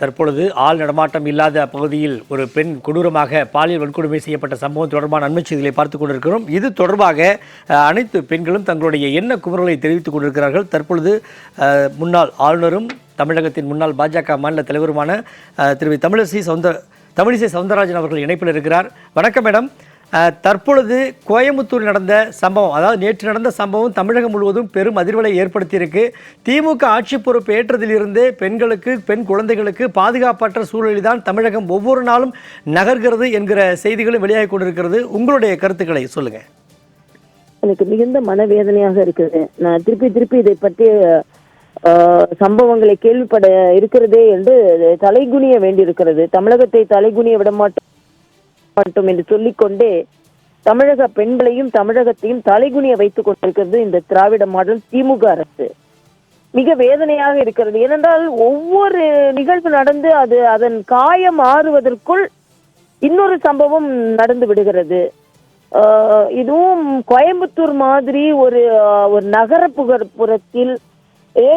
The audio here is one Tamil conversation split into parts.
தற்பொழுது ஆள் நடமாட்டம் இல்லாத பகுதியில் ஒரு பெண் கொடூரமாக பாலியல் வன்கொடுமை செய்யப்பட்ட சம்பவம் தொடர்பான அண்மை செய்திகளை பார்த்துக் கொண்டிருக்கிறோம். இது தொடர்பாக அனைத்து பெண்களும் தங்களுடைய எண்ண குமுறலை தெரிவித்துக் கொண்டிருக்கிறார்கள். தற்பொழுது முன்னாள் ஆளுநரும் தமிழகத்தின் முன்னாள் பாஜக மாநில தலைவருமான தமிழிசை சவுந்தரராஜன் அவர்கள் இணைப்பில் இருக்கிறார். வணக்கம் மேடம். தற்பொழுது கோயம்புத்தூர் நடந்த சம்பவம், அதாவது நேற்று நடந்த சம்பவம் தமிழகம் முழுவதும் பெரும் அதிர்வலை ஏற்படுத்தியிருக்கு. திமுக ஆட்சி பொறுப்பு ஏற்றதிலிருந்தே பெண்களுக்கு, பெண் குழந்தைகளுக்கு பாதுகாப்பற்ற சூழலில் தான் தமிழகம் ஒவ்வொரு நாளும் நகர்கிறது என்கிற செய்திகளும் வெளியாகி கொண்டிருக்கிறது. உங்களுடைய கருத்துக்களை சொல்லுங்க. எனக்கு மிகுந்த மனவேதனையாக இருக்குது. நான் திருப்பி இதை பற்றி சம்பவங்களை கேள்விப்பட இருக்கிறதே என்று தலைகுனிய வேண்டியிருக்கிறது. தமிழகத்தை தலைகுனிய விட மாட்டோம் என்று சொல்லிக்கொண்டே தமிழக பெண்களையும் தமிழகத்தையும் தலைகுனிய வைத்துக் கொண்டிருக்கிறது இந்த திராவிட மாடல் திமுக அரசு. மிக வேதனையாக இருக்கிறது. ஏனென்றால் ஒவ்வொரு நிகழ்வு நடந்து அதன் காயம் ஆறுவதற்குள் இன்னொரு சம்பவம் நடந்து விடுகிறது. இதுவும் கோயம்புத்தூர் மாதிரி ஒரு நகரப்புறத்தில்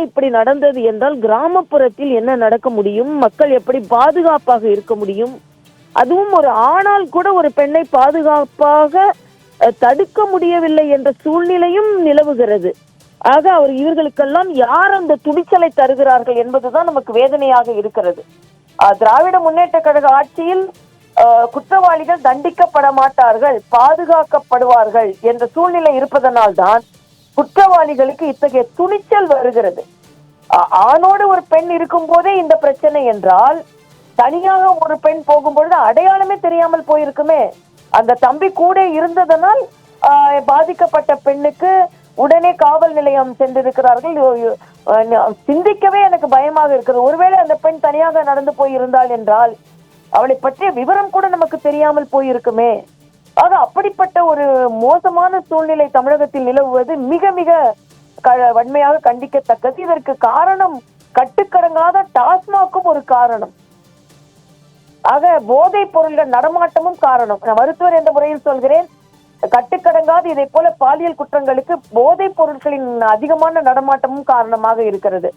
இப்படி நடந்தது என்றால் கிராமப்புறத்தில் என்ன நடக்க முடியும்? மக்கள் எப்படி பாதுகாப்பாக இருக்க முடியும்? அதுவும் ஒரு ஆணால் கூட ஒரு பெண்ணை பாதுகாப்பாக தடுக்க முடியவில்லை என்ற சூழ்நிலையும் நிலவுகிறது. ஆக இவர்களுக்கெல்லாம் யார் அந்த துணிச்சலை தருகிறார்கள் என்பதுதான் நமக்கு வேதனையாக இருக்கிறது. திராவிட முன்னேற்ற கழக ஆட்சியில் குற்றவாளிகள் தண்டிக்கப்பட மாட்டார்கள், பாதுகாக்கப்படுவார்கள் என்ற சூழ்நிலை இருப்பதனால் தான் குற்றவாளிகளுக்கு இத்தகைய துணிச்சல் வருகிறது. ஆணோடு ஒரு பெண் இருக்கும் போதே இந்த பிரச்சனை என்றால், தனியாக ஒரு பெண் போகும்பொழுது அடையாளமே தெரியாமல் போயிருக்குமே. அந்த தம்பி கூட இருந்ததனால் பாதிக்கப்பட்ட பெண்ணுக்கு உடனே காவல் நிலையம் சென்றிருக்கிறார்கள். சிந்திக்கவே எனக்கு பயமாக இருக்கிறது. ஒருவேளை அந்த பெண் தனியாக நடந்து போயிருந்தாள் என்றால் அவளை பற்றிய விவரம் கூட நமக்கு தெரியாமல் போயிருக்குமே. ஆக அப்படிப்பட்ட ஒரு மோசமான சூழ்நிலை தமிழகத்தில் நிலவுவது மிக மிக வன்மையாக கண்டிக்கத்தக்கது. இதற்கு காரணம் கட்டுக்கடங்காத டாஸ்மாக்கும் ஒரு காரணம். ஆக போதைப் பொருள்கள் நடமாட்டமும் காரணம். நான் மருத்துவர் என்ற முறையில் சொல்கிறேன், கட்டுக்கடங்காது இதை போல பாலியல் குற்றங்களுக்கு போதைப் பொருட்களின் அதிகமான நடமாட்டமும் காரணமாக இருக்கிறது.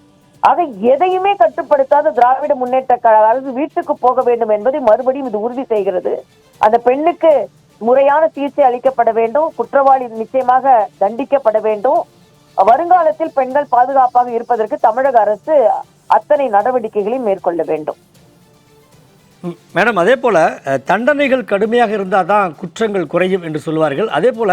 ஆக எதையுமே கட்டுப்படுத்தாத திராவிட முன்னேற்ற கழக அரசு வீட்டுக்கு போக வேண்டும் என்பதை மறுபடியும் இது உறுதி செய்கிறது. அந்த பெண்ணுக்கு முறையான சிகிச்சை அளிக்கப்பட வேண்டும். குற்றவாளி நிச்சயமாக தண்டிக்கப்பட வேண்டும். வருங்காலத்தில் பெண்கள் பாதுகாப்பாக இருப்பதற்கு தமிழக அரசு அத்தனை நடவடிக்கைகளையும் மேற்கொள்ள வேண்டும். மேடம், அதே போல தண்டனைகள் கடுமையாக இருந்தால் தான் குற்றங்கள் குறையும் என்று சொல்வார்கள். அதே போல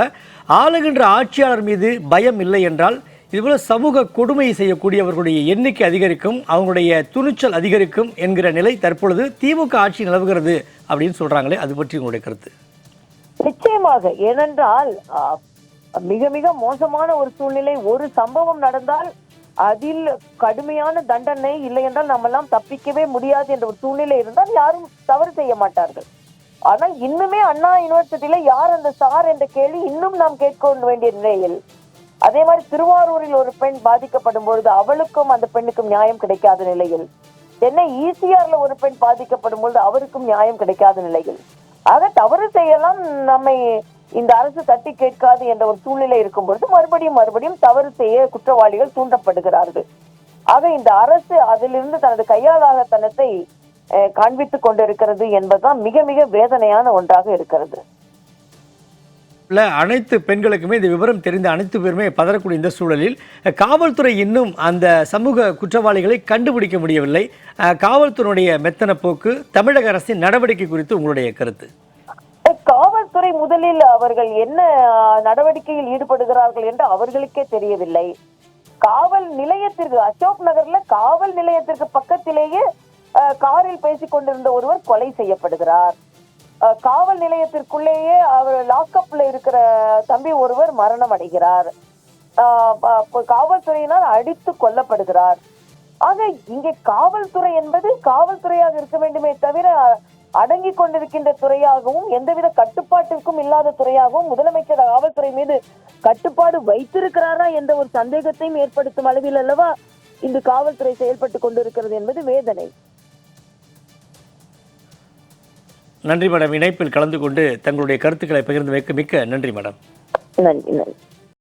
ஆளுகின்ற ஆட்சியாளர் மீது பயம் இல்லை என்றால் இதுபோல சமூக கொடுமை செய்யக்கூடியவர்களுடைய எண்ணிக்கை அதிகரிக்கும், அவங்களுடைய துணிச்சல் அதிகரிக்கும் என்கிற நிலை தற்பொழுது திமுக ஆட்சி நிலவுகிறது அப்படின்னு சொல்றாங்களே, அது பற்றி உங்களுடைய கருத்து? நிச்சயமாக. ஏனென்றால் மிக மிக மோசமான ஒரு சூழ்நிலை. ஒரு சம்பவம் நடந்தால் அதில் கடுமையான தண்டனை இல்லை என்றால் நம்ம எல்லாம் தப்பிக்கவே முடியாது என்ற ஒரு சூழ்நிலை இருந்தால் யாரும் தவறு செய்ய மாட்டார்கள். ஆனால் இன்னுமே அண்ணா யூனிவர்சிட்டியில யார் அந்த சார் என்ற கேள்வி இன்னும் நாம் கேட்க வேண்டிய நிலையில், அதே மாதிரி திருவாரூரில் ஒரு பெண் பாதிக்கப்படும் பொழுது அவளுக்கும் அந்த பெண்ணுக்கும் நியாயம் கிடைக்காத நிலையில், சென்னை ஈசிஆர்ல ஒரு பெண் பாதிக்கப்படும் பொழுது அவருக்கும் நியாயம் கிடைக்காத நிலையில், ஆக தவறு செய்யலாம் நம்மை இந்த அரசு தட்டி கேட்காது என்ற ஒரு சூழ்நிலை இருக்கும் பொழுது மறுபடியும் தவறு செய்ய குற்றவாளிகள் தூண்டப்படுகிறார்கள். ஆக இந்த அரசு அதிலிருந்து தனது கையாளாகத்தனத்தை காண்பித்துக் கொண்டிருக்கிறது என்பதுதான் மிக மிக வேதனையான ஒன்றாக இருக்கிறது. அனைத்து பெண்களுக்குமே இந்த விவரம் தெரிந்த அனைத்து பேருமே பதறக்கூடிய இந்த சூழலில் காவல்துறை இன்னும் அந்த சமூக குற்றவாளிகளை கண்டுபிடிக்க முடியவில்லை. காவல்துறையுடைய மெத்தன போக்கு, தமிழக அரசின் நடவடிக்கை குறித்து உங்களுடைய கருத்து? காவல்துறை முதலில் அவர்கள் என்ன நடவடிக்கையில் ஈடுபடுகிறார்கள் என்று அவர்களுக்கே தெரியவில்லை. காவல் நிலையத்திற்கு, அசோக் நகர்ல காவல் நிலையத்திற்கு பக்கத்திலேயே காரில் பேசிக் கொண்டிருந்த ஒருவர் கொலை செய்யப்படுகிறார். காவல் நிலையத்திற்குள்ளேயே அவர் லாக்அப்ல இருக்கிற தம்பி ஒருவர் மரணம் அடைகிறார். காவல்துறையினால் அடித்து கொல்லப்படுகிறார். ஆக இங்கே காவல்துறை என்பது காவல்துறையாக இருக்க வேண்டுமே தவிர அடங்கி கொண்டிருக்கின்ற துறையாகவும் எந்தவித கட்டுப்பாட்டிற்கும் இல்லாத துறையாகவும் முதலமைச்சர் காவல்துறை மீது கட்டுப்பாடு வைத்திருக்கிறாரா என்ற ஒரு சந்தேகத்தையும் ஏற்படுத்தும் அளவில் அல்லவா இந்த காவல்துறை செயல்பட்டு கொண்டிருக்கிறது என்பது வேதனை. நன்றி மேடம். இணைப்பில் கலந்து கொண்டு தங்களுடைய கருத்துக்களை பகிர்ந்து வைக்க மிக்க நன்றி மேடம். நன்றி.